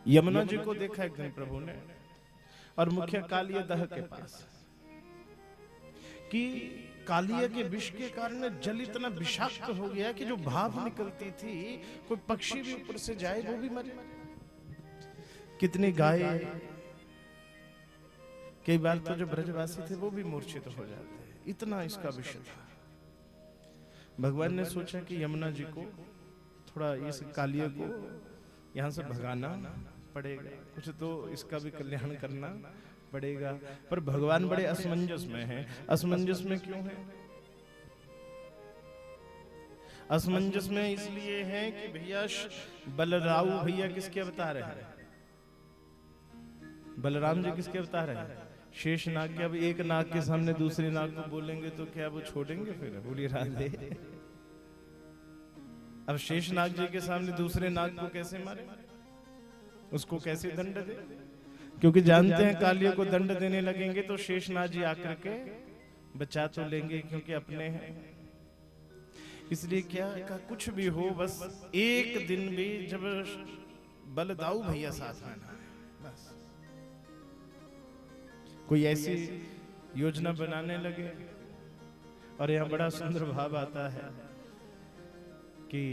यमुना जी को देखा एक दिन प्रभु ने, और मुख्य कालिया दह के पास, कि कालिया के विष के कारण जल इतना विषाक्त हो गया कि जो भाप निकलती थी, कोई पक्षी भी ऊपर से जाए वो भी मरे। कितनी गाय, कई बार तो जो ब्रजवासी थे वो भी मूर्छित हो जाते हैं, इतना इसका विष था। भगवान ने सोचा कि यमुना जी को थोड़ा इस कालिया को यहां से भगाना पड़ेगा, कुछ तो इसका भी कल्याण करना पड़ेगा। पर भगवान बड़े असमंजस में हैं। असमंजस में क्यों है? असमंजस में इसलिए है कि भैया बलराऊ भैया किसके अवतार हैं? बलराम जी किसके अवतार हैं? शेष नाग के। अब एक नाग के सामने दूसरे नाग को बोलेंगे तो क्या वो छोड़ेंगे? फिर बोलिए राधे। अब शेष नाग जी के सामने दूसरे नाग को कैसे मारे, उसको कैसे दंड दे? क्योंकि जानते हैं कालिया को दंड देने लगेंगे तो शेषनाग जी आकर के बचा तो लेंगे, क्योंकि अपने हैं। इसलिए क्या का कुछ भी हो, बस एक दिन भी जब बलदाऊ भैया साथ में ना है, बस कोई ऐसी योजना बनाने लगे। और यहां बड़ा सुंदर भाव आता है कि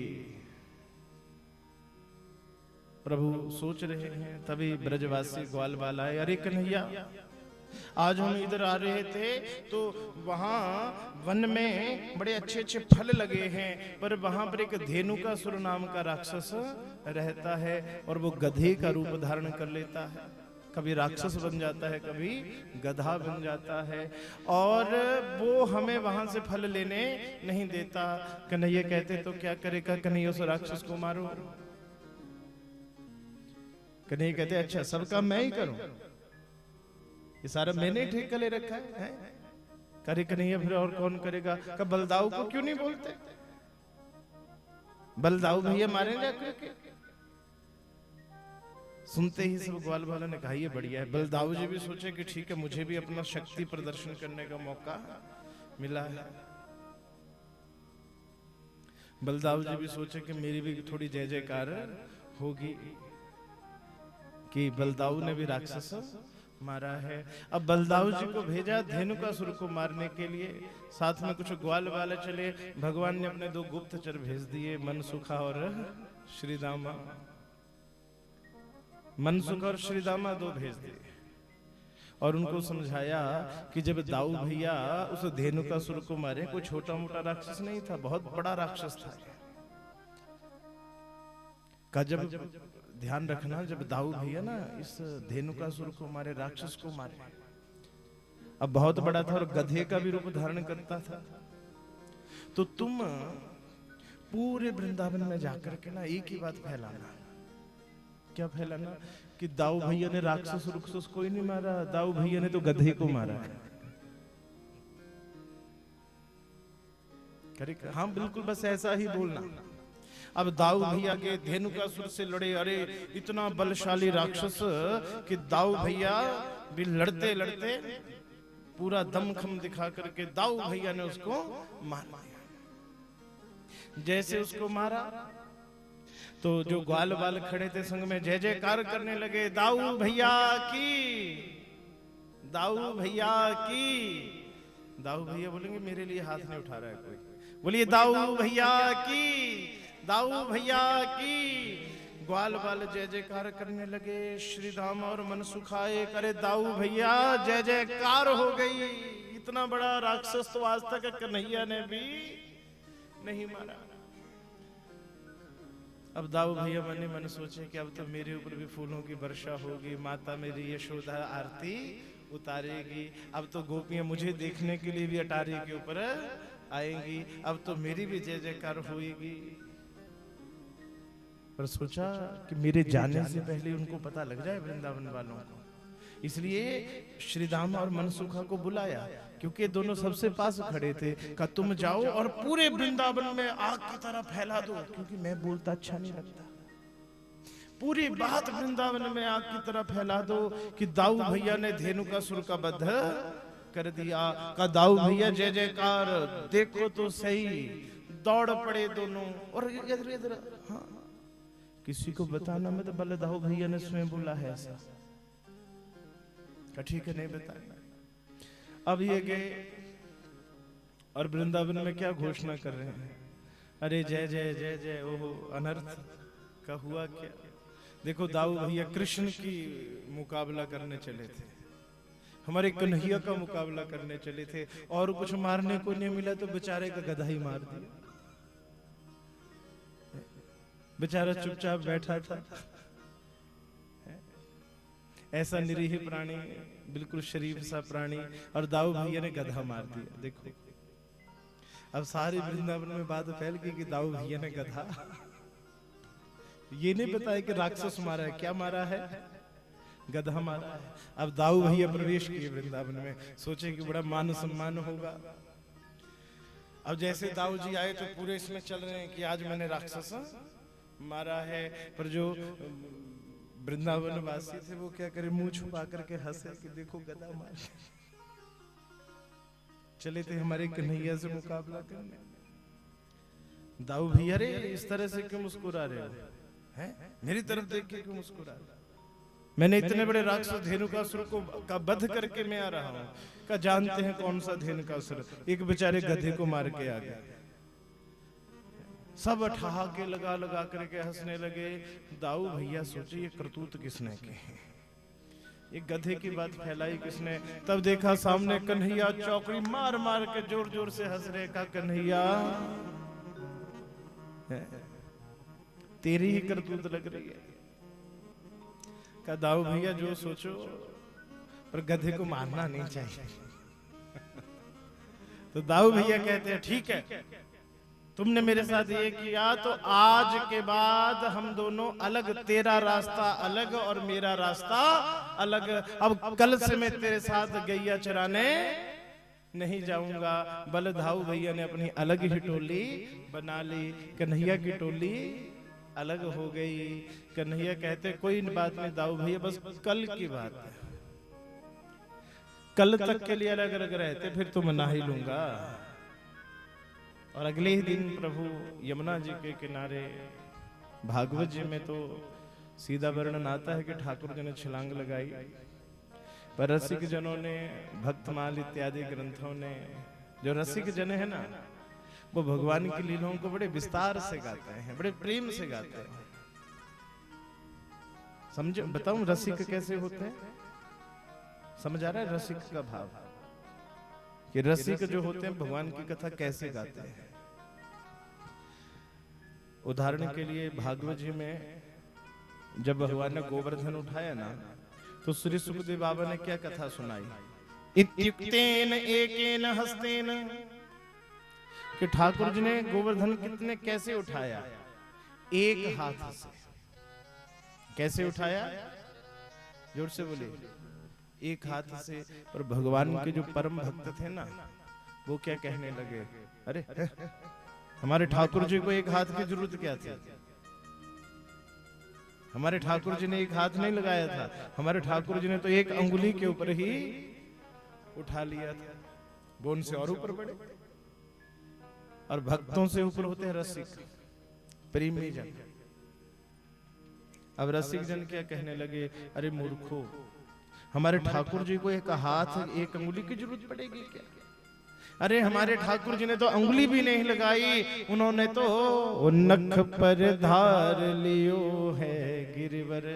प्रभु सोच रहे हैं, तभी ब्रजवासी ग्वाल बाल आए। अरे कन्हैया, आज हम इधर आ रहे थे तो वहां वन में बड़े अच्छे अच्छे फल लगे हैं, पर वहां पर एक धेनुकासुर नाम का राक्षस रहता है, और वो गधे का रूप धारण कर लेता है। कभी राक्षस बन जाता है, कभी गधा बन जाता है, और वो हमें वहां से फल लेने नहीं देता। कन्हैया कहते तो क्या करेगा? कन्हैया उस राक्षस को मारो। कन्हैया कहते अच्छा सब काम मैं ही करूं, ये सारा मैंने ठेका ले रखा है? करे कन्हैया फिर और कौन करेगा? कब बलदाऊ को क्यों नहीं बोलते? बलदाऊ भैया मारे जाकर के। सुनते ही सब ग्वाल वालों ने कहा ये बढ़िया है। बलदाऊ जी भी सोचे कि ठीक है, मुझे भी अपना शक्ति प्रदर्शन करने का मौका मिला है। बलदाऊ जी भी सोचे कि मेरी भी थोड़ी जय जयकार होगी, कि बलदाऊ ने भी राक्षस मारा है। अब बलदाऊ जी को भेजा धेनुकासुर को मारने के लिए, साथ में कुछ ग्वाल वाले चले। भगवान ने अपने दो गुप्तचर भेज दिए, मनसुखा और श्रीदामा। मनसुखा और श्रीदामा दो भेज दिए, और उनको समझाया कि जब दाऊ भैया उस धेनुकासुर को मारे, कोई छोटा मोटा राक्षस नहीं था, बहुत बड़ा राक्षस था। का जब ध्यान रखना, जब दाऊ भैया ना इस धेनुकासुर को मारे, राक्षस को मारे, अब बहुत बड़ा था और गधे का भी रूप धारण करता था, तो तुम पूरे वृंदावन में जाकर के ना एक ही बात फैलाना। क्या फैलाना? कि दाऊ भैया ने राक्षस रुक्षस कोई नहीं मारा, दाऊ भैया ने तो गधे को मारा है। हाँ बिल्कुल, बस ऐसा ही बोलना। अब दाऊ भैया के धेनुकासुर से लड़े। अरे इतना बलशाली राक्षस कि दाऊ भैया भी लड़ते लड़ते पूरा दमखम दिखा करके दाऊ भैया ने उसको मार दिया। जैसे उसको मारा तो जो ग्वाल बाल खड़े थे संग में जय जयकार करने लगे, दाऊ भैया की, दाऊ भैया की। दाऊ भैया बोलेंगे मेरे लिए हाथ नहीं उठा रहा है कोई, बोलिए दाऊ भैया की, दाऊ भैया की। ग्वाल बाल जय जयकार करने लगे। श्रीदाम और मनसुखाए करे दाऊ भैया जय जयकार हो गई। इतना बड़ा राक्षस तो आज तक कन्हैया ने भी नहीं मारा। अब दाऊ भैया मन मन सोचे कि अब तो मेरे ऊपर भी फूलों की वर्षा होगी, माता मेरी यशोदा आरती उतारेगी, अब तो गोपियां मुझे देखने के लिए भी अटारी के ऊपर आएंगी, अब तो मेरी भी जय जयकार होगी। पर सोचा कि मेरे जाने से पहले उनको पता लग जाए वृंदावन वालों को, इसलिए श्रीदामा और मनसुखा को बुलाया, क्योंकि दोनों सबसे पास खड़े थे। कहा तुम जाओ और पूरे वृंदावन में आग की तरह फैला दो, क्योंकि मैं बोलता अच्छा नहीं लगता। पूरी बात वृंदावन में आग की तरह फैला दो कि दाऊ भैया ने धेनुकासुर का वध कर दिया। का दाऊ भैया जय जयकार, देखो तो सही। दौड़ पड़े दोनों और इधर इधर। हाँ, किसी को बताना मत, बलदाऊ भैया ने स्वयं बोला है ऐसा। ठीक है, नहीं बताना। अब ये गए और वृंदावन में क्या घोषणा कर रहे हैं, अरे जय जय जय जय, ओहो अनर्थ का हुआ क्या। देखो दाऊ भैया कृष्ण की मुकाबला करने चले थे, हमारे कन्हैया का मुकाबला करने चले थे, और कुछ मारने को नहीं मिला तो बेचारे का गधा ही मार दिया। बेचारा चुपचाप बैठा था, ऐसा निरीह प्राणी, बिल्कुल शरीफ सा प्राणी, और दाऊ भैया ने गधा मार दिया। देखो अब सारे वृंदावन में बात फैल गई कि दाऊ भैया ने गधा, ये नहीं बताया कि राक्षस मारा है, क्या मारा है, गधा मारा है। अब दाऊ भैया प्रवेश किए वृंदावन में, सोचे कि बड़ा मान सम्मान होगा। अब जैसे दाऊ जी आए तो पूरे इसमें चल रहे हैं कि आज मैंने राक्षस मारा है, पर जो वृंदावन वासी थे वो क्या करे, मुंह छुपा करके हंसे कि देखो गधा मार। चले थे हमारे कन्हैया से मुकाबला करने। दाऊ भैया रे इस तरह से क्यों मुस्कुरा रहे हो, हैं मेरी तरफ देख के क्यों मुस्कुरा रहे हो, मैंने इतने बड़े राक्षस धेनुकासुर को का वध करके मैं आ रहा हूं। क्या जानते हैं कौन सा धेनुकासुर, एक बेचारे गधे को मार के आ गया। सब ठहाके लगा लगा करके हंसने लगे। दाऊ भैया सोचे ये करतूत किसने की, ये गधे की बात फैलाई किसने। तब देखा सामने कन्हैया चौकड़ी मार मार के जोर जोर से हंस रहे। का कन्हैया तेरी ही करतूत लग रही है। का दाऊ भैया जो सोचो, पर गधे को मारना नहीं चाहिए। तो दाऊ भैया कहते हैं ठीक है, तुमने मेरे साथ ये किया तो आज के बाद हम दोनों अलग, तेरा रास्ता अलग और मेरा रास्ता अलग। अब कल से मैं तेरे साथ गैया चराने नहीं जाऊंगा। बलदाऊ भैया ने अपनी अलग ही टोली बना ली, कन्हैया की टोली अलग हो गई। कन्हैया कहते कोई बात नहीं दाऊ भैया, बस कल की बात है, कल तक के लिए अलग अलग रहते फिर तो मना ही लूंगा। और अगले ही दिन प्रभु यमुना जी के किनारे, भागवत जी में तो सीधा वर्णन आता है कि ठाकुर जी ने छलांग लगाई, पर रसिक जनों ने, भक्तमाल इत्यादि ग्रंथों ने, जो रसिक जन है ना वो भगवान की लीलाओं को बड़े विस्तार से गाते हैं, बड़े प्रेम से गाते हैं। समझो, बताऊं रसिक कैसे होते हैं, समझ आ रहा है रसिक का भाव, कि रसिक जो होते हैं भगवान की कथा कैसे गाते हैं। उदाहरण के लिए भागवत जी में जब भगवान ने गोवर्धन उठाया ना, तो श्री सुखदेव बाबा ने क्या कथा सुनाई, इत्युक्तेन एकेन हस्तेन, कि ठाकुर जी ने गोवर्धन कितने कैसे उठाया, एक हाथ से। कैसे उठाया, जोर से बोले, एक हाथ से। पर भगवान के जो परम भक्त थे ना वो क्या कहने लगे, अरे हमारे ठाकुर जी को एक हाथ की जरूरत क्या थी, हमारे ठाकुर जी ने एक हाथ नहीं लगाया था, हमारे ठाकुर जी ने तो एक अंगुली के ऊपर ही उठा लिया था। वो उनसे और ऊपर बढ़े, और भक्तों से ऊपर होते हैं रसिक, प्रेमी जन। अब रसिक जन क्या कहने लगे, अरे मूर्खो, हमारे ठाकुर जी को एक हाथ एक अंगुली की जरूरत पड़ेगी क्या, अरे हमारे ठाकुर जी ने तो अंगुली भी नहीं लगाई, उन्होंने तो नख पर धार लियो है गिरवर।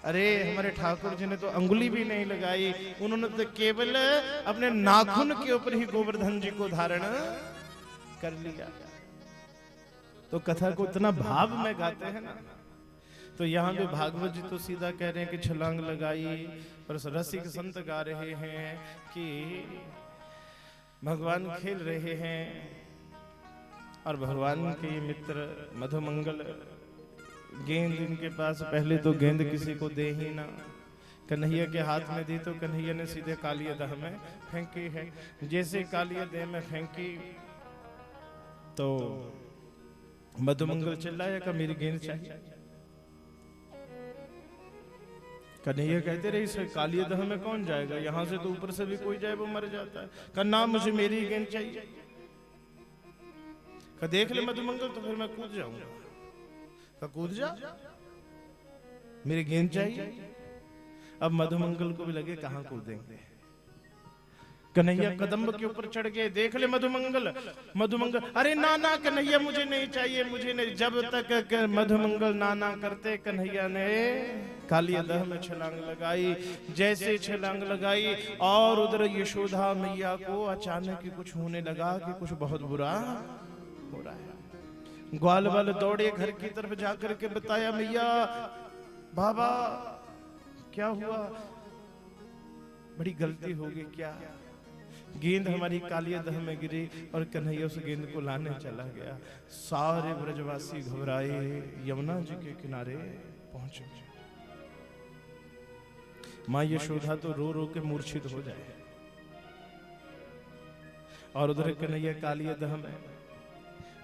अरे हमारे ठाकुर जी ने तो अंगुली भी नहीं लगाई, उन्होंने तो केवल अपने नाखून के ऊपर ही गोवर्धन जी को धारण कर लिया। तो कथा को इतना भाव में गाते हैं ना। तो यहाँ पे भागवत जी तो सीधा कह रहे हैं कि छलांग लगाई, पर रसिक संत गा रहे हैं कि भगवान खेल रहे हैं, और भगवान के मित्र मधुमंगल गेंद इनके पास, पहले तो गेंद किसी को दे ही ना, कन्हैया के हाथ में दी तो कन्हैया ने सीधे कालिया दह में फेंकी है। जैसे कालिया देह में फेंकी तो मधुमंगल चिल्लाया कि मेरी गेंद चाहिए। कन्हैया कहते रहे इस कालिया दह में कौन जाएगा, यहां से तो ऊपर से भी कोई जाए वो मर जाता है। कन्ना मुझे मेरी गेंद चाहिए। देख ले मधुमंगल तो फिर मैं कूद जाऊंगा। कूद जा, मेरी गेंद चाहिए। अब मधुमंगल को भी लगे कहां कूदेंगे। कन्हैया कदम्ब के ऊपर चढ़ गए, देख ले मधुमंगल। मधुमंगल अरे नाना कन्हैया मुझे नहीं चाहिए, मुझे नहीं। जब तक मधुमंगल नाना करते, कन्हैया ने कालिया दह में छलांग लगाई। जैसे छलांग लगाई और उधर यशोदा मैया को अचानक ही कुछ होने लगा कि कुछ बहुत बुरा हो रहा है। ग्वाल वाल दौड़े घर की तरफ जाकर के बताया, मैया बाबा क्या हुआ, बड़ी गलती हो गई क्या। गेंद हमारी कालिया दह में गिरी और कन्हैया उस गेंद को लाने चला गया। सारे ब्रजवासी घबराए, यमुना जी के किनारे पहुंचे। मां यशोदा तो रो रो के मूर्छित हो जाए और उधर कन्हैया कालिया दह में।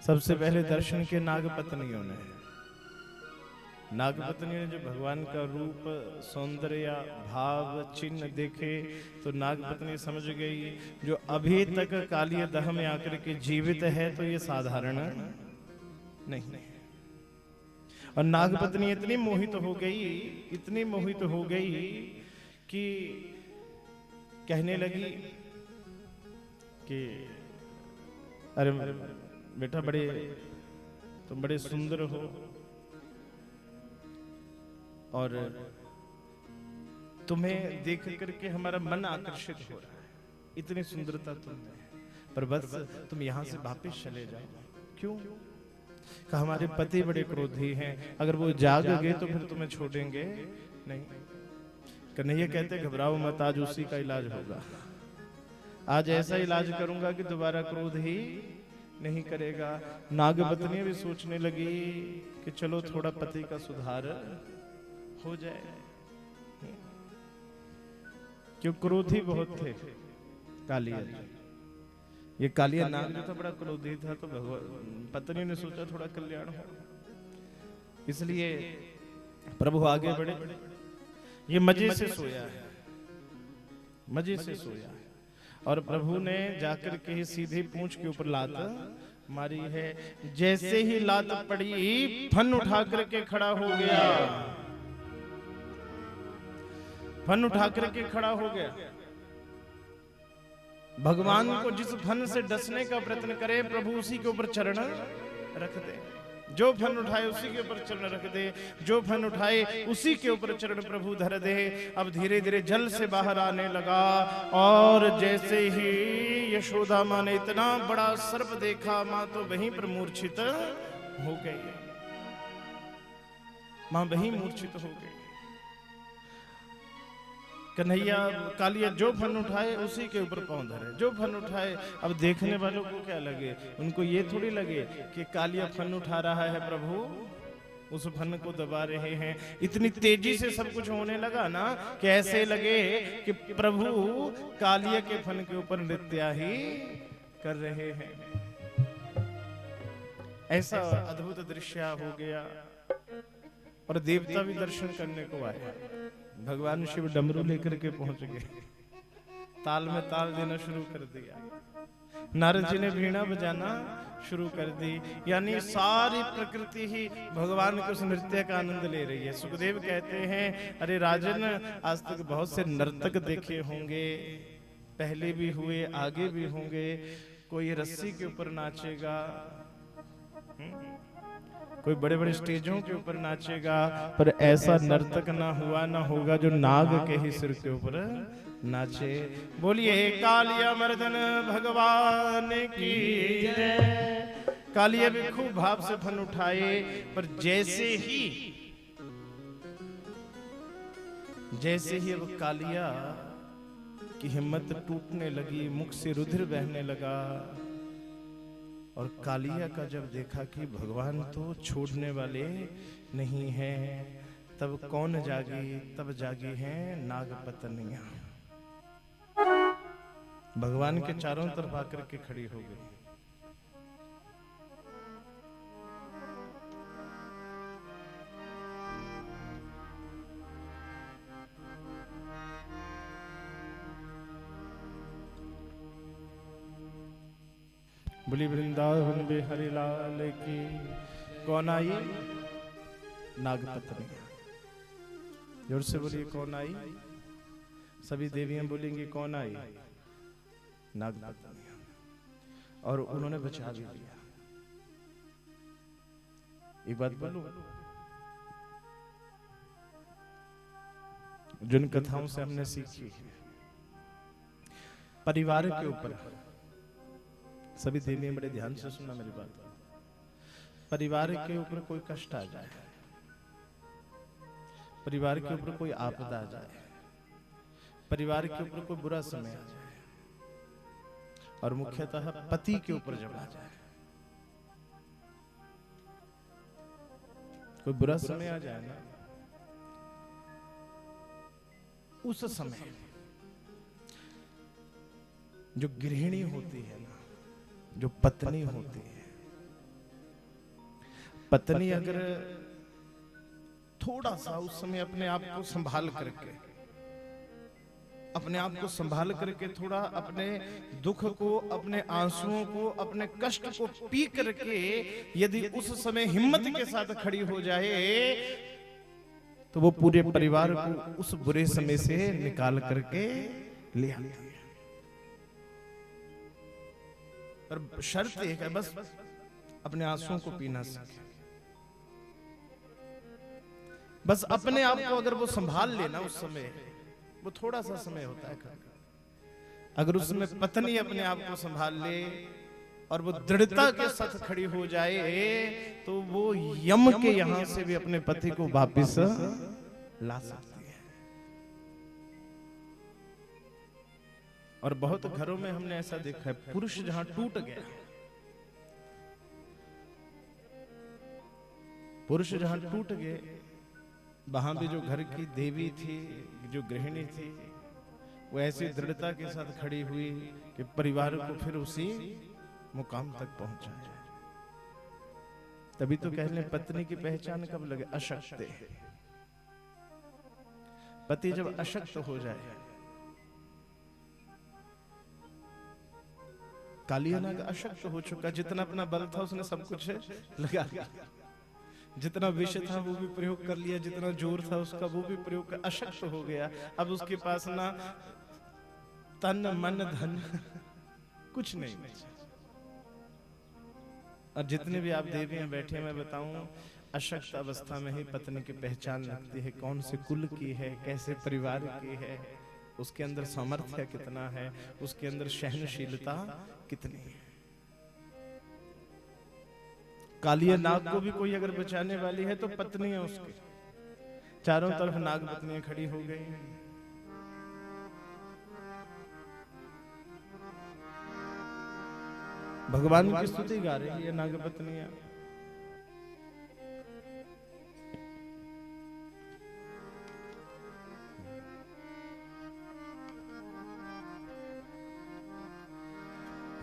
सबसे पहले दर्शन के नागपत्नियों ने, नागपत्नियों ने जो भगवान का रूप, सौंदर्य, भाव, चिन्ह देखे तो नागपत्नी समझ गई जो अभी तक कालिया दह में आकर के जीवित है तो ये साधारण नहीं। और नागपत्नी इतनी मोहित हो गई, इतनी मोहित हो गई कि कहने लगी कि अरे बेटा तुम बड़े सुंदर हो और तुम्हें देख करके हमारा मन आकर्षित हो रहा है, इतनी सुंदरता तुम में, पर बस तुम यहां से वापस चले जाओ। क्यों? कहा हमारे पति बड़े क्रोधी हैं, अगर वो जाग गए तो फिर तुम्हें छोड़ेंगे नहीं। कन्हैया कहते घबराओ मत, आज उसी का इलाज होगा। आज ऐसा इलाज करूंगा कि दोबारा क्रोध ही नहीं करेगा। नागपत्नी भी सोचने लगी कि चलो थोड़ा पति का सुधार हो जाए, क्यों क्रोधी बहुत थे कालिया। ये कालिया नाग जो था बड़ा क्रोधी था, तो भगवान पत्नी ने सोचा थोड़ा कल्याण हो, इसलिए प्रभु आगे बढ़े। ये मजे से सोया है, मजे से सोया है और प्रभु ने जाकर के सीधे पूंछ के ऊपर लात मारी है। जैसे ही लात पड़ी फन उठा करके खड़ा हो गया, फन उठा करके खड़ा हो गया। भगवान को जिस फन से डसने का प्रयत्न करे प्रभु उसी के ऊपर चरण रख दे। जो फन उठाए उसी के ऊपर चरण रख दे, जो फन उठाए उसी के ऊपर चरण प्रभु धर दे। अब धीरे धीरे जल से बाहर आने लगा और जैसे ही यशोदा मां ने इतना बड़ा सर्प देखा, मां तो वहीं पर मूर्छित हो गई। मां वहीं मूर्छित हो गई। कन्हैया कालिया जो फन उठाए उसी के ऊपर पांव धरे, जो फन उठाए। अब देखने वालों को क्या लगे, उनको ये थोड़ी लगे कि कालिया फन उठा रहा है, प्रभु उस फन को दबा रहे हैं। इतनी तेजी से सब कुछ होने लगा ना कि ऐसे लगे कि प्रभु कालिया के फन के ऊपर नृत्य ही कर रहे हैं। ऐसा अद्भुत दृश्य हो गया और देवता भी दर्शन करने को आए। भगवान शिव डमरू लेकर के पहुंच गए, ताल में ताल देना शुरू कर दिया। नारद जी ने वीणा बजाना शुरू कर दी, यानी सारी प्रकृति ही भगवान के उस नृत्य का आनंद ले रही है। सुखदेव कहते हैं अरे राजन, आज तक बहुत से नर्तक देखे होंगे, पहले भी हुए आगे भी होंगे। कोई रस्सी के ऊपर नाचेगा, कोई बड़े बड़े स्टेजों के ऊपर नाचेगा, पर ऐसा नर्तक ना हुआ ना होगा जो नाग के ही सिर के ऊपर नाचे। बोलिए कालिया मर्दन भगवान की जय। कालिया भी खूब भाव से फन उठाए, पर जैसे ही अब कालिया की हिम्मत टूटने लगी, मुख से रुधिर बहने लगा और कालिया का जब देखा कि भगवान तो छोड़ने वाले नहीं हैं, तब कौन जागी, तब जागी हैं नागपत्नियां। भगवान के चारों तरफ आकर के खड़ी हो गई। बोली वृंदावन बिहारी लाल की। कौन आई? नागपत्नी। जोर से बोलिए कौन आई? सभी देवियां बोलेंगी कौन आई? नागपत्नी। और उन्होंने बचा भी लिया। एक बात बोलूं, जिन कथाओं से हमने सीखी परिवार के ऊपर, सभी देवियां बड़े ध्यान से सुनना मेरी बात, परिवार के ऊपर कोई कष्ट आ जाए, परिवार के ऊपर कोई आपदा आ जाए, परिवार के ऊपर कोई बुरा समय आ जाए, और मुख्यतः पति के ऊपर जब आ जाए, कोई बुरा समय आ जाए ना, उस समय जो गृहिणी होती है ना, जो पत्नी होती है, पत्नी अगर थोड़ा सा उस समय अपने आप को संभाल करके, अपने आप को संभाल करके, थोड़ा अपने दुख को, अपने आंसुओं को, अपने कष्ट को पी करके यदि उस समय हिम्मत के साथ खड़ी हो जाए, तो वो पूरे परिवार को उस बुरे समय से निकाल करके ले आती है। पर शर्त एक है, बस अपने आंसुओं को पीना सीखे। बस अपने आप को अगर वो संभाल लेना उस समय, वो थोड़ा सा समय होता है, अगर उस समय पत्नी अपने आप को संभाल ले और वो दृढ़ता के साथ खड़ी हो जाए, तो वो यम के यहां से भी अपने पति को वापस ला सकती है। और बहुत घरों में हमने ऐसा देखा है, पुरुष जहां टूट गया, पुरुष जहां टूट गए, वहां भी जो घर की देवी थी, जो गृहिणी थी, वो ऐसी दृढ़ता के साथ खड़ी हुई कि परिवार को फिर उसी मुकाम तक पहुंचाया। तभी तो कह लें पत्नी की पहचान कब लगे? अशक्त। पति जब अशक्त हो जाए, कालिया नाग अशक्त हो चुका, जितना अपना बल था उसने सब कुछ लगा दिया, जितना विष था वो भी प्रयोग कर लिया, जितना जोर था उसका वो भी प्रयोग कर, अशक्त हो गया। अब उसके पास ना तन मन धन कुछ नहीं बचा। और जितने भी आप देवियां बैठे, मैं बताऊं, अशक्त अवस्था में ही पत्नी की पहचान लगती है, कौन से कुल की है, कैसे परिवार की है, उसके अंदर सामर्थ्य कितना है, उसके अंदर सहनशीलता कितनी है। कालिया नाग को भी कोई अगर बचाने वाली है तो पत्नी है उसके, चारों तरफ नाग पत्नियां खड़ी हो गई। भगवान की स्तुति गा रही है नाग पत्नियां।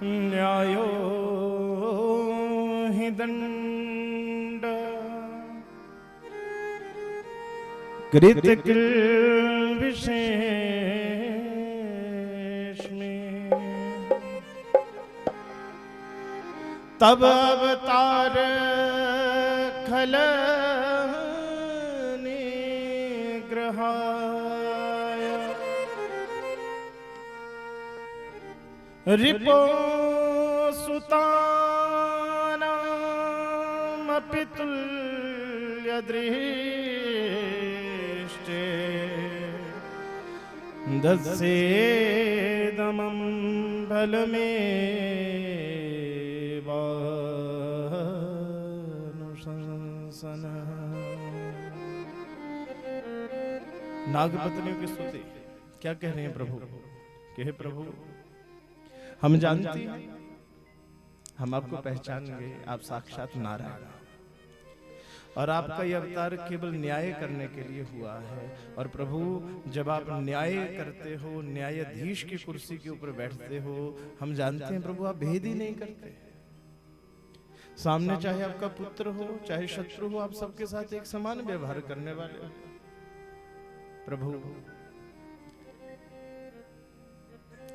न्यायो हि दंड कृत किल विशेष में, तब अवतार खल निग्रहाय, रिपो सुतानामपि तुल्य दृष्टे, दस्येदमं बलमेवानुशंसन। नागपत्नियों की स्तुति क्या कह रहे हैं प्रभु? कि हे प्रभु, हम जानते हैं, हम आपको पहचान गए, आप साक्षात नारायण, और आपका यह अवतार केवल न्याय करने के लिए हुआ है। और प्रभु, जब आप न्याय करते हो, न्यायाधीश की कुर्सी के ऊपर बैठते हो, हम जानते हैं प्रभु आप भेद ही नहीं करते। सामने चाहे आपका पुत्र हो, चाहे शत्रु हो, आप सबके साथ एक समान व्यवहार करने वाले हो। प्रभु,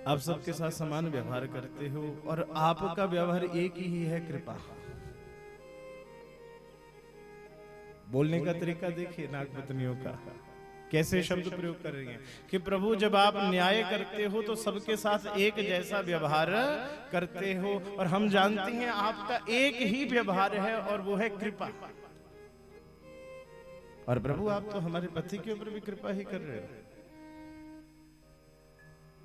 आप सबके साथ समान व्यवहार करते हो, और आपका व्यवहार एक ही है, कृपा। बोलने का तरीका देखिए नागपत्नियों का, कैसे शब्द प्रयोग कर रही हैं कि प्रभु जब आप न्याय करते हो तो सबके साथ एक जैसा व्यवहार करते हो, और हम जानती हैं आपका एक ही व्यवहार है और वो है कृपा। और प्रभु आप तो हमारे पति के ऊपर भी कृपा ही कर रहे हो।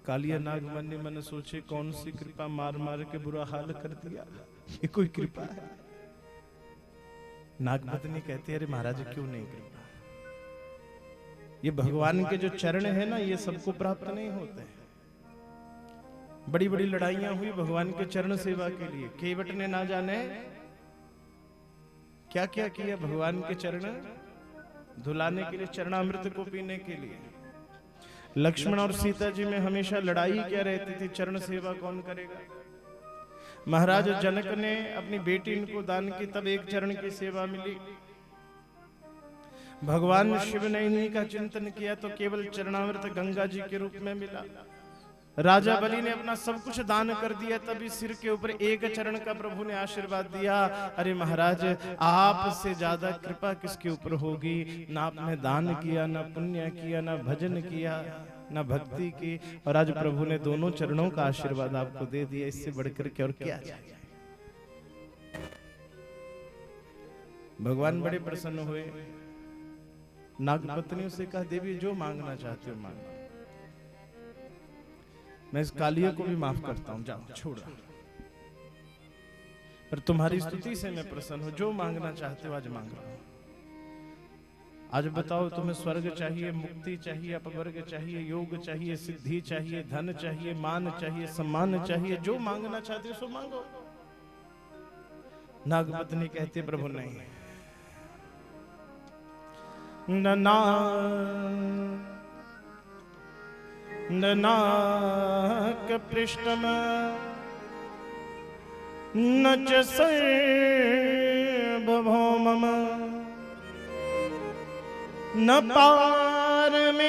कालिया नाग मन ने मन सोचे कौन सी कृपा, मार मार के बुरा हाल कर दिया, ये कोई कृपा है? नागपत्नी कहती है अरे महाराज क्यों नहीं कृपा, ये भगवान के जो चरण है ना ये सबको प्राप्त नहीं होते। बड़ी बड़ी लड़ाइयां हुई भगवान के चरण सेवा के लिए, केवट ने ना जाने क्या क्या किया भगवान के चरण धुलाने के लिए, चरणामृत को पीने के लिए। लक्ष्मण और सीता जी में हमेशा लड़ाई क्या रहती थी, चरण सेवा कौन करेगा। महाराज जनक ने अपनी बेटी इनको दान की, तब एक चरण की सेवा मिली। भगवान शिव ने इन्हीं का चिंतन किया तो केवल चरणामृत गंगा जी के रूप में मिला। राजा बलि ने अपना सब कुछ दान कर दिया, तभी सिर के ऊपर एक चरण का प्रभु ने आशीर्वाद दिया। अरे महाराज आपसे ज्यादा कृपा किसके ऊपर होगी, ना आपने दान किया, ना पुण्य किया, ना भजन किया, ना भक्ति की, और आज प्रभु ने दोनों चरणों का आशीर्वाद आपको दे दिया। इससे बढ़कर के और क्या चाहिए। भगवान बड़े प्रसन्न हुए, नागपत्नियों से कहा देवी जो मांगना चाहते हो मांगो, मैं इस कालिया को भी माफ करता हूं, जाओ छोड़ो, पर तुम्हारी स्तुति से मैं प्रसन्न हूं, जो मांगना चाहते हो आज मांग रहा हूं। आज बताओ तुम्हें स्वर्ग चाहिए, मुक्ति चाहिए, अपवर्ग चाहिए, योग चाहिए, सिद्धि चाहिए, धन चाहिए, मान चाहिए, सम्मान चाहिए, जो मांगना चाहते हो सो मांगो। नागपत्नी कहती है प्रभु नहीं, नाक पृष्ठम न च सर्वभौमम् न पारमेष्टयम्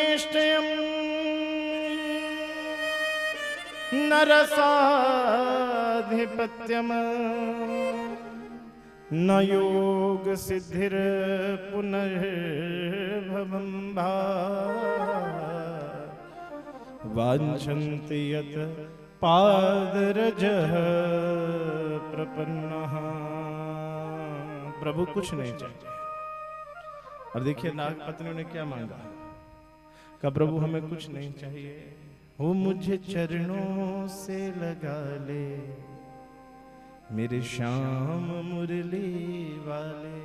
न रसाधिपत्यम् न योग सिद्धिर पुनर्भवम् वाञ्छन्ति यत् पादरजः प्रपन्नः। प्रभु कुछ नहीं चाहिए। और देखिए नागपत्नी ने क्या मांगा, कहा प्रभु हमें कुछ नहीं चाहिए, वो मुझे चरणों से लगा ले मेरे श्याम मुरली वाले।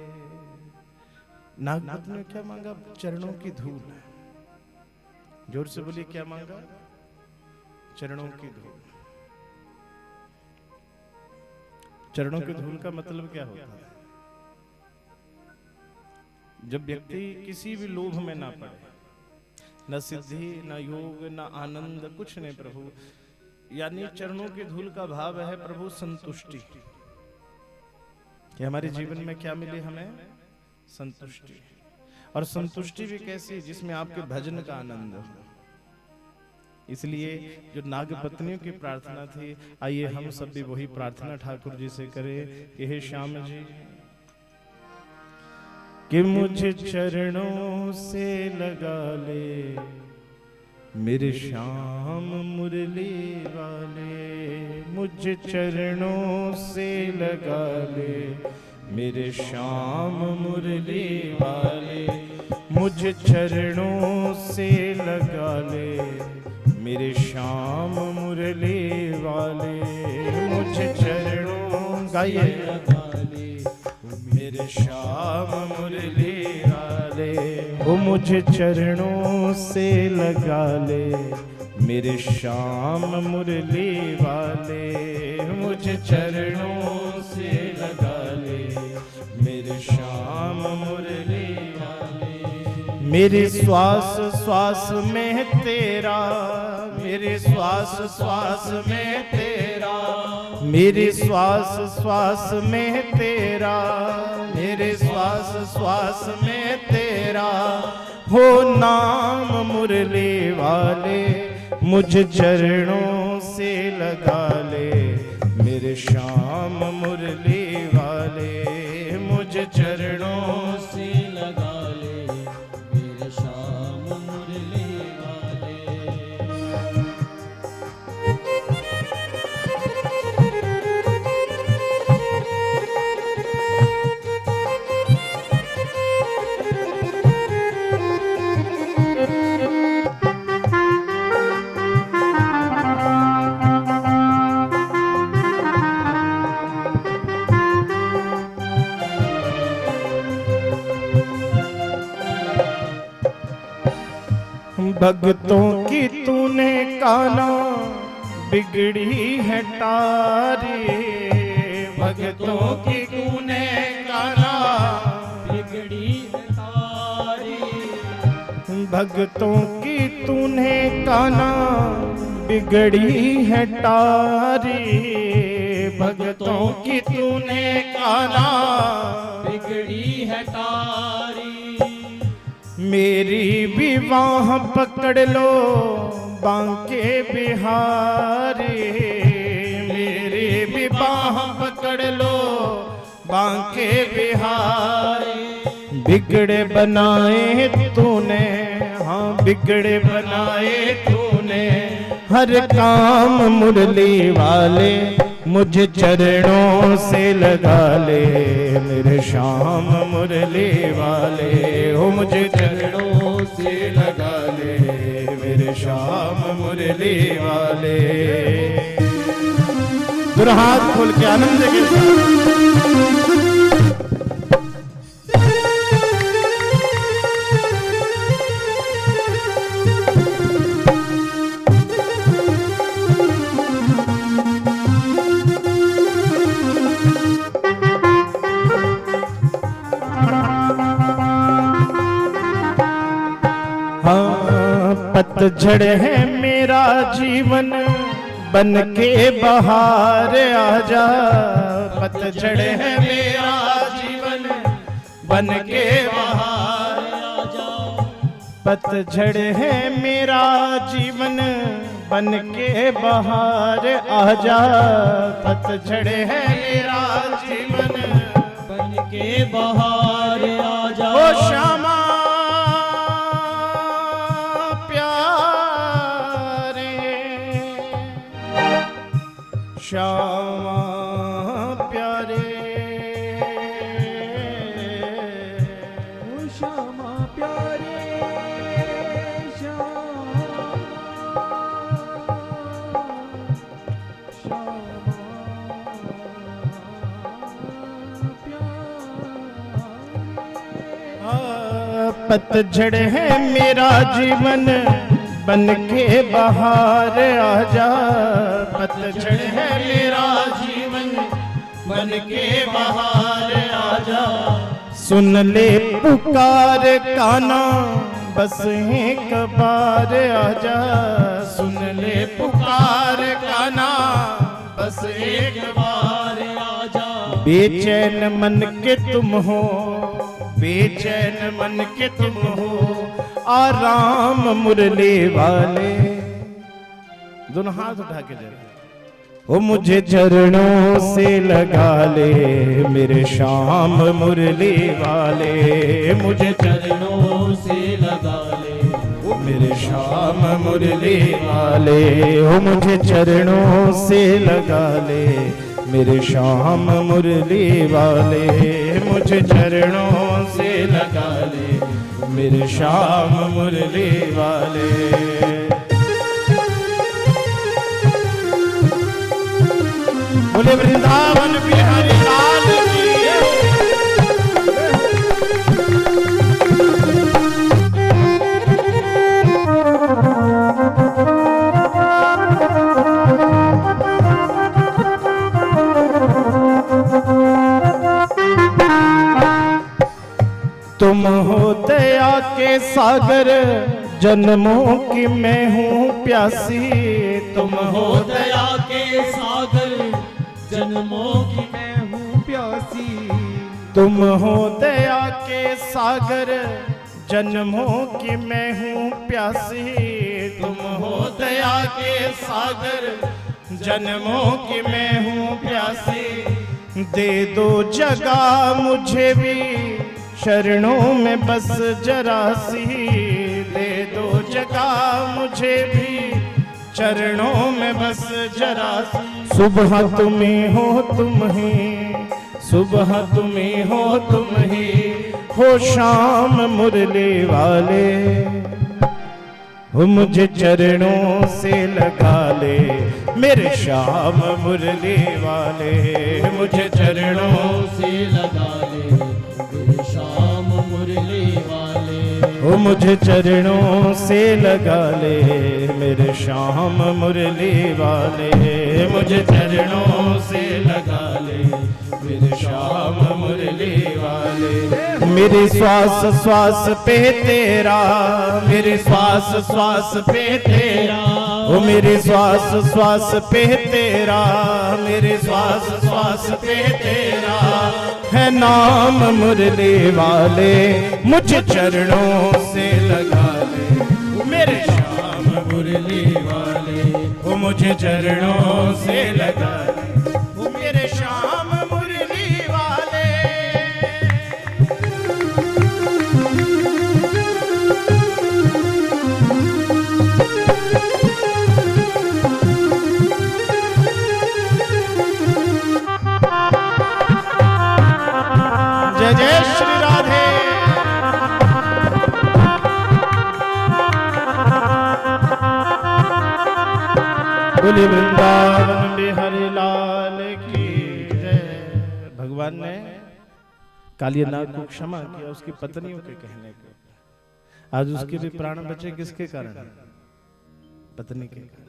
नागपत्नी ने क्या मांगा, चरणों की धूल। जोर से बोलिए क्या मांगा, चरणों की धूल। चरणों की धूल का मतलब क्या होता है, जब व्यक्ति किसी भी लोभ में ना पड़े, न सिद्धि न योग न आनंद, कुछ नहीं प्रभु, यानी चरणों की धूल का भाव है प्रभु संतुष्टि, कि हमारे जीवन में क्या मिले, हमें संतुष्टि। और संतुष्टि भी कैसी, जिसमें आपके भजन का आनंद हो। इसलिए जो नागपत्नियों की प्रार्थना थी, आइए हम सब भी वही प्रार्थना ठाकुर जी से करें कि हे श्याम जी, कि मुझे चरणों से लगा ले मेरे श्याम मुरली वाले। मुझे चरणों से लगा ले मेरे श्याम मुरली वाले। मुझे चरणों से लगा ले मेरे श्याम मुरली वाले। मुझे चरणों गाइए लगा ले मेरे श्याम मुरली वाले। वो मुझे चरणों से लगा ले मेरे श्याम मुरली वाले। मुझे चरणों से लगा ले मेरे श्याम मुरली वाले। मेरे श्वास श्वास में तेरा, मेरे श्वास श्वास में तेरा, मेरे श्वास श्वास में तेरा, मेरे श्वास श्वास में तेरा हो नाम मुरली वाले। मुझे चरणों से लगा ले मेरे श्याम मुरली वाले। मुझे चरणों से भक्तों की तूने काना बिगड़ी है टारी, भक्तों की तूने काना बिगड़ी है तारी, भक्तों की तूने काना बिगड़ी है टारी, भक्तों की तूने काना बिगड़ी है तारी। मेरी विवाह पकड़ लो बांके बिहारी, मेरी विवाह पकड़ लो बांके बिहारी। बिगड़े बनाए तूने, हाँ बिगड़े बनाए तूने, हर काम मुरली वाले मुझे चरणों से लगा ले, मेरे श्याम मुरली वाले हो मुझे चरणों से लगा ले, मेरे श्याम मुरली वाले। दोनों हाथ खोल के आनंद के साथ पतझड़ है मेरा जीवन बन के बहार आजा, पतझड़ है मेरा जीवन बन के बहार आजा, पतझड़ है मेरा जीवन बन के बहार आजा, पतझड़ है मेरा जीवन बन के बहार आजा। ओ श्यामा श्यामा प्यारे, ओ श्यामा प्यारे, पतझड़ है मेरा जीवन बन के बहार आजा, पतझड़ है मेरा जीवन बन के बहार आजा। सुन ले पुकार काना बस एक बार आजा, सुन ले पुकार काना बस एक बार आजा। बेचैन मन के तुम हो, बेचैन मन के तुम हो, आराम मुरली वाले। दोनों हाथ उठा के जरा, ओ मुझे चरणों से लगा ले, मेरे श्याम मुरली वाले, मुझे चरणों से लगा ले, ओ मेरे श्याम मुरली वाले, ओ मुझे चरणों से लगा ले, मेरे श्याम मुरली वाले, मुझे चरणों से लगा ले, मेरे श्याम मुरली वाले। बोले वृंदावन बिहारी लाल की। तुम हो दया के सागर, जन्मों की मैं हूँ प्यासी, तुम हो दया के सागर, जन्मों की मैं हूँ प्यासी, तुम हो दया के सागर, जन्मों की मैं हूँ प्यासी, तुम हो दया के सागर, जन्मों की मैं हूँ प्यासी। दे दो जगह मुझे भी शरणों में बस जरा सी, दे दो जगह मुझे भी चरणों में बस जरा सी। सुबह तुम्हें हो तुम ही, सुबह तुम्हें हो तुम ही, हो शाम मुरली वाले, हो मुझे चरणों से लगा ले, मेरे श्याम मुरली वाले, मुझे चरणों से लगा ले, मेरे श्याम मुरली वाले। ओ मुझे चरणों से लगा ले मेरे श्याम मुरली वाले, मुझे चरणों से लगा ले मेरे श्याम मुरली वाले। मेरे श्वास श्वास पे तेरा, मेरे श्वास श्वास पे तेरा, ओ मेरे श्वास श्वास पे तेरा, मेरे श्वास श्वास पे तेरा है नाम मुरली वाले। मुझे चरणों से लगा ले मेरे श्याम मुरली वाले, ओ मुझे चरणों से लगा ले वो मेरे श्याम मुरली वाले। जय जय श्री राधे। बोले वृंदावन बिहारी लाल की जय। भगवान ने कालियानाग को क्षमा किया उसकी पत्नियों के कहने के। आज उसके भी प्राण बचे किसके कारण? पत्नी के कारण।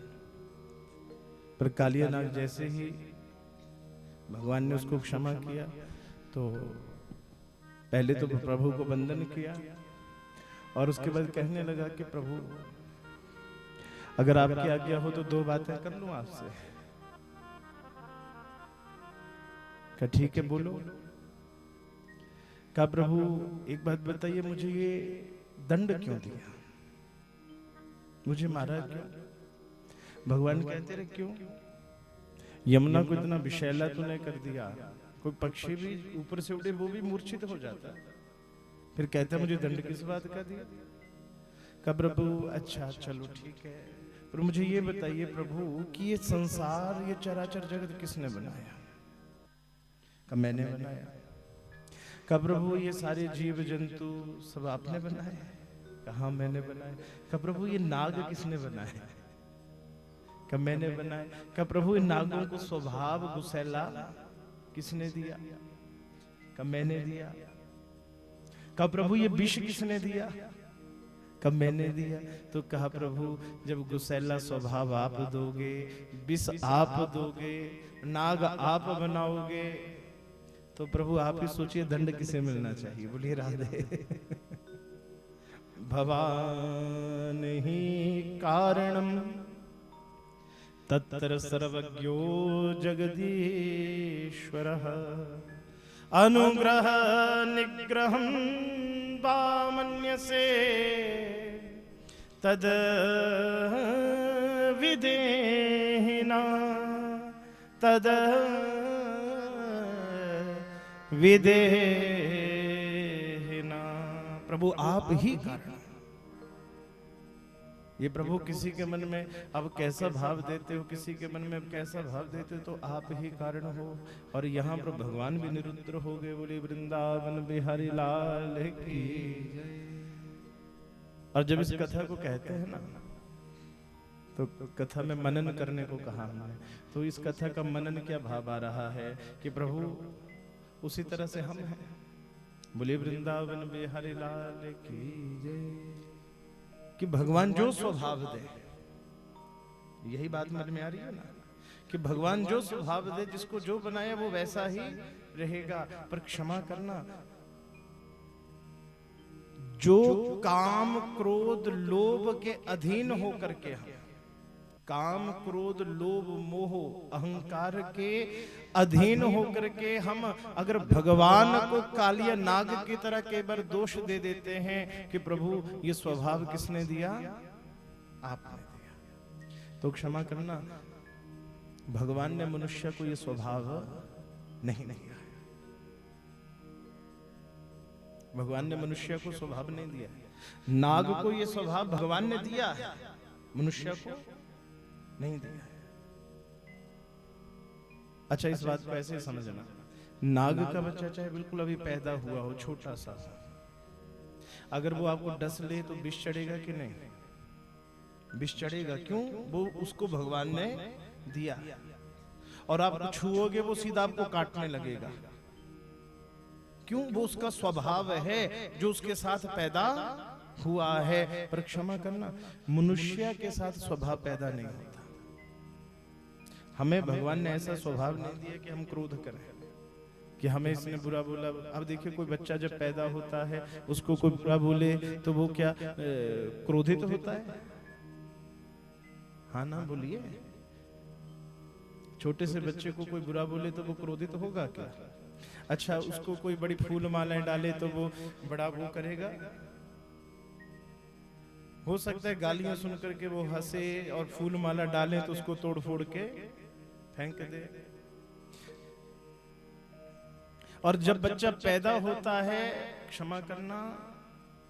पर कालियानाग जैसे ही भगवान ने उसको क्षमा किया तो पहले तो प्रभु को वंदन किया और उसके बाद कहने लगा कि प्रभु अगर आपकी आज्ञा हो तो दो बातें कर लूं आपसे। क्या ठीक है बोलो। कहा प्रभु एक बात बताइए मुझे ये दंड क्यों दिया, मुझे मारा क्यों? भगवान कहते रहे क्यों? यमुना को इतना विषैला तूने कर दिया, कोई पक्षी भी ऊपर से उड़े वो भी मूर्छित हो जाता, फिर कहता मुझे दंड किस बात का दिया? कहा प्रभु अच्छा चलो ठीक है, पर मुझे ये बताइए प्रभु कि ये संसार ये चराचर जगत किसने बनाया? कहा मैंने बनाया। कहा प्रभु ये सारे जीव जंतु सब आपने बनाए? कहा मैंने बनाए। कहा प्रभु ये नाग किसने बनाए? कहा मैंने बनाए। कहा प्रभु इन नागों को स्वभाव गुस्सैला किसने दिया? कहा मैंने दिया। कहा प्रभु ये विष किसने दिया? कब मैंने दिया। तो कहा प्रभु जब गुस्सैला स्वभाव आप दोगे, विष आप दोगे, नाग आप बनाओगे, तो प्रभु आप ही सोचिए दंड किसे मिलना चाहिए। बोलिए राधे। भवान ही कारणम तत्र सर्वज्ञो जगदीश्वरः अनुग्रह निग्रहं वामन्यसे तद विदेहिना तद विदेहिना। प्रभु आप ही कारण। ये प्रभु किसी के मन में अब कैसा भाव देते हो, किसी के मन में अब कैसा भाव देते हो, तो आप ही कारण हो। और यहाँ पर भगवान भी निरुद्र हो गए। बोले वृंदावन बिहारी लाल की। और जब इस कथा को कहते हैं ना तो कथा में मनन करने को कहा हमने, तो इस कथा का मनन क्या भाव आ रहा है कि प्रभु उसी तरह से हम हैं। बोले वृंदावन बिहारी लाल की जय। कि भगवान जो स्वभाव दे, यही बात समझ में आ रही है ना, कि भगवान जो स्वभाव दे, जिसको जो बनाया वो वैसा ही रहेगा। पर क्षमा करना, जो काम क्रोध लोभ के अधीन होकर के हम, काम क्रोध लोभ मोह अहंकार के अधीन होकर के हम अगर भगवान को कालिया नाग की तरह कई बार दोष दे देते हैं कि प्रभु ये स्वभाव किसने दिया? आपने दिया। तो क्षमा करना, भगवान ने मनुष्य को ये स्वभाव नहीं दिया। भगवान ने मनुष्य को स्वभाव नहीं दिया। नाग को ये स्वभाव भगवान ने दिया है, मनुष्य को नहीं दिया है। अच्छा इस बात को ऐसे समझना, नाग का बच्चा चाहे बिल्कुल अभी पैदा हुआ हो छोटा सा, अगर वो आपको डस ले तो विष चढ़ेगा कि नहीं? विष चढ़ेगा। क्यों? वो उसको भगवान ने दिया। और आप छुओगे वो सीधा आपको काटने लगेगा। क्यों? वो उसका स्वभाव है जो उसके साथ पैदा हुआ है, पर क्षमा करना मनुष्य के साथ स्वभाव पैदा नहीं होता। हमें भगवान ने ऐसा स्वभाव नहीं दिया कि हम क्रोध करें, कि हमें इसने बुरा बोला। अब देखिए, कोई बच्चा जब पैदा होता है, उसको कोई बुरा बोले तो वो क्या क्रोधित होता है? हाँ ना, बोलिए। छोटे से बच्चे को कोई बुरा बोले तो वो क्रोधित होगा क्या? अच्छा, उसको कोई बड़ी फूल मालाएं डाले तो वो बड़ा वो करेगा? हो सकता है गालियां सुन करके वो हंसे, और फूल माला डालें तो उसको तोड़ फोड़ के फेंक दे। और जब बच्चा पैदा होता है, क्षमा करना,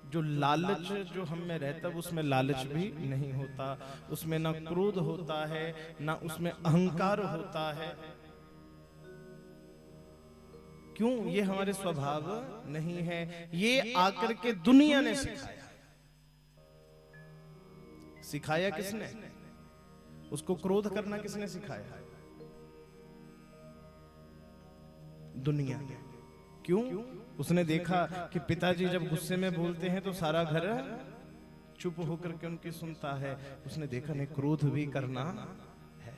जो लालच जो हम में रहता है उसमें लालच भी नहीं होता, उसमें ना क्रोध होता है, ना उसमें अहंकार होता है। क्यों? ये हमारे स्वभाव नहीं है। ये आकर के दुनिया ने सिखाया। सिखाया किसने? उसको क्रोध करना किसने सिखाया? दुनिया ने। क्यों? उसने देखा कि पिताजी जब गुस्से में बोलते हैं तो सारा घर चुप होकर के उनकी सुनता है। उसने देखा नहीं, क्रोध भी करना है।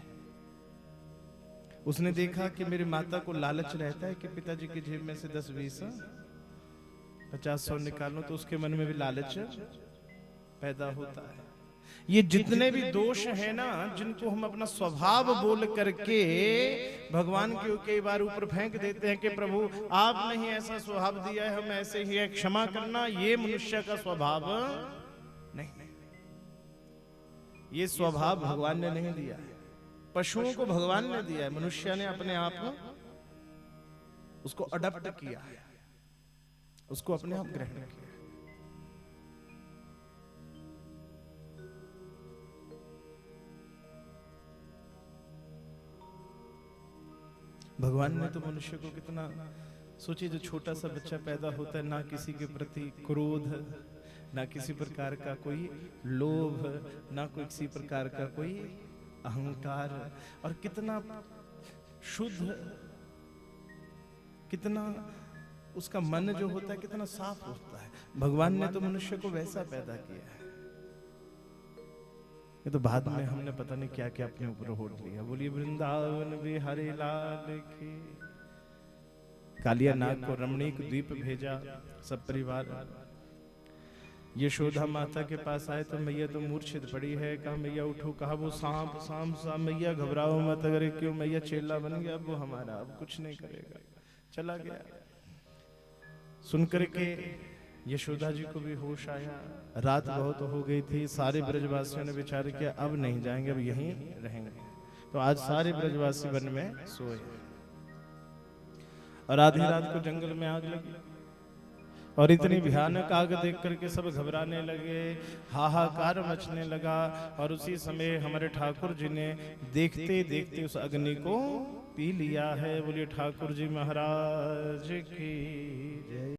उसने देखा कि मेरी माता को लालच रहता है कि पिताजी की जेब में से 10, 20, 50, 100 निकालो, तो उसके मन में भी लालच पैदा होता है। ये जितने भी दोष हैं ना, जिनको हम अपना स्वभाव बोल करके भगवान के कई बार ऊपर फेंक देते हैं कि प्रभु आपने ही ऐसा स्वभाव दिया है, हम ऐसे ही है, क्षमा करना, ये मनुष्य का स्वभाव नहीं। ये स्वभाव भगवान ने नहीं दिया है। पशुओं को भगवान ने दिया है, मनुष्य ने अपने आप उसको अडॉप्ट किया है, उसको अपने आप ग्रहण किया। भगवान ने तो मनुष्य को कितना, सोचिए, जो छोटा सा बच्चा पैदा होता है, ना किसी के प्रति क्रोध, ना किसी प्रकार का कोई लोभ, ना किसी प्रकार का कोई अहंकार, और कितना शुद्ध, कितना उसका मन जो होता है कितना साफ होता है। भगवान ने तो मनुष्य को वैसा पैदा किया है। ये तो बाद में हमने पता नहीं क्या क्या अपने ऊपर होड़ लिया। बोलिए वृंदावन बिहारी लाल की। कालिया नाग को रमणीक द्वीप भेजा, सब परिवार यशोदा माता के पास आए तो मैया तो मूर्छित पड़ी है। कहा मैया उठो, कहा वो सांप सांप सांप, मैया घबराओ मत, अगर क्यों मैया चेला बन गया, अब वो हमारा अब कुछ नहीं करेगा, चला गया। सुन करके यशोदा जी को भी होश आया। रात बहुत हो गई थी, सारे ब्रजवासियों ने विचार किया अब नहीं जाएंगे, अब यहीं रहेंगे। तो आज सारे ब्रजवासी वन में सोए, और आधी रात को जंगल में आग लगी, और इतनी भयानक आग देख करके सब घबराने लगे, हाहाकार मचने लगा। और उसी समय हमारे ठाकुर जी ने देखते देखते उस अग्नि को पी लिया है। बोलिए ठाकुर जी महाराज की जय।